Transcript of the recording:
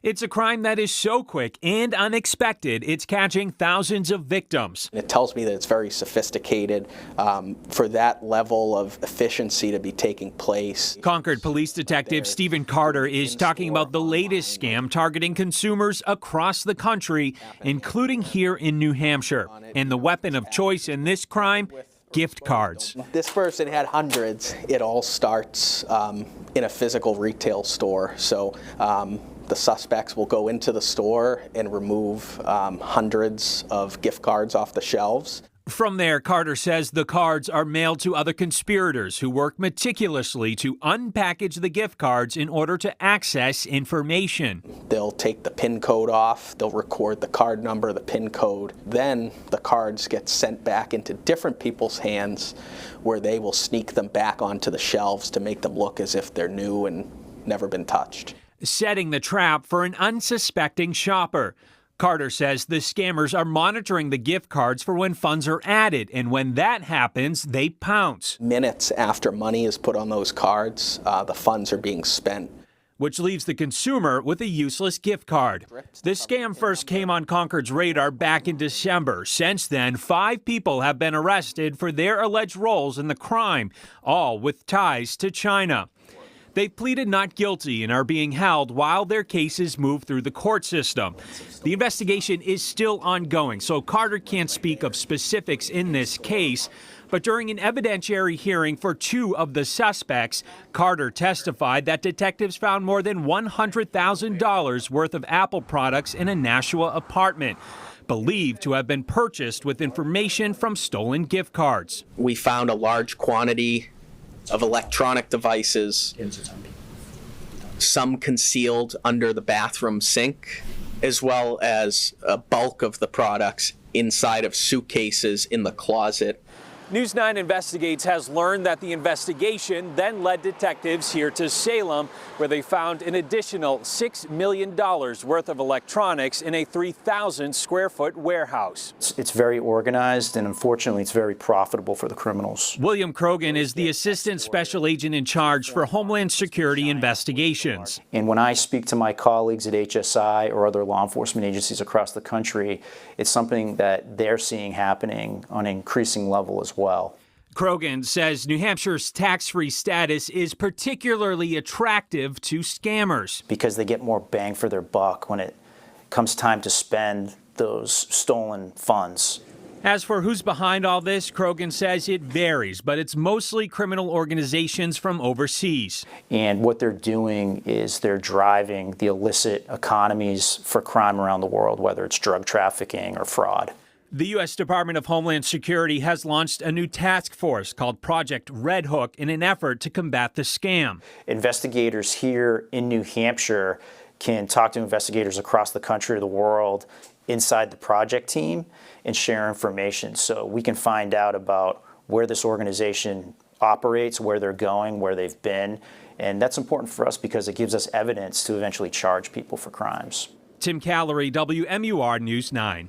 It's a crime that is so quick and unexpected, it's catching thousands of victims. It tells me that it's very sophisticated for that level of efficiency to be taking place. Concord Police Detective Stephen Carter is talking about the latest scam targeting consumers across the country, including here in New Hampshire. And the weapon of choice in this crime? Gift cards. This person had hundreds. It all starts in a physical retail store. So the suspects will go into the store and remove hundreds of gift cards off the shelves. From there, Carter says the cards are mailed to other conspirators who work meticulously to unpackage the gift cards in order to access information. They'll take the PIN code off, they'll record the card number, the PIN code, then the cards get sent back into different people's hands where they will sneak them back onto the shelves to make them look as if they're new and never been touched. Setting the trap for an unsuspecting shopper. Carter says the scammers are monitoring the gift cards for when funds are added, and when that happens, they pounce. Minutes after money is put on those cards, the funds are being spent. Which leaves the consumer with a useless gift card. The scam first came on Concord's radar back in December. Since then, 5 people have been arrested for their alleged roles in the crime, all with ties to China. They pleaded not guilty and are being held while their cases move through the court system. The investigation is still ongoing, so Carter can't speak of specifics in this case. But during an evidentiary hearing for 2 of the suspects, Carter testified that detectives found more than $100,000 worth of Apple products in a Nashua apartment, believed to have been purchased with information from stolen gift cards. We found a large quantity of electronic devices, some concealed under the bathroom sink, as well as a bulk of the products inside of suitcases in the closet. News 9 Investigates has learned that the investigation then led detectives here to Salem, where they found an additional $6 million worth of electronics in a 3,000 square foot warehouse. It's very organized, and unfortunately it's very profitable for the criminals. William Krogan is the Assistant Special Agent in charge for Homeland Security investigations. And when I speak to my colleagues at HSI or other law enforcement agencies across the country, it's something that they're seeing happening on an increasing level as well. Krogan says New Hampshire's tax-free status is particularly attractive to scammers. Because they get more bang for their buck when it comes time to spend those stolen funds. As for who's behind all this, Krogan says it varies, but it's mostly criminal organizations from overseas. And what they're doing is they're driving the illicit economies for crime around the world, whether it's drug trafficking or fraud. The U.S. Department of Homeland Security has launched a new task force called Project Red Hook in an effort to combat the scam. Investigators here in New Hampshire can talk to investigators across the country or the world inside the project team and share information so we can find out about where this organization operates, where they're going, where they've been. And that's important for us because it gives us evidence to eventually charge people for crimes. Tim Callery, WMUR News 9.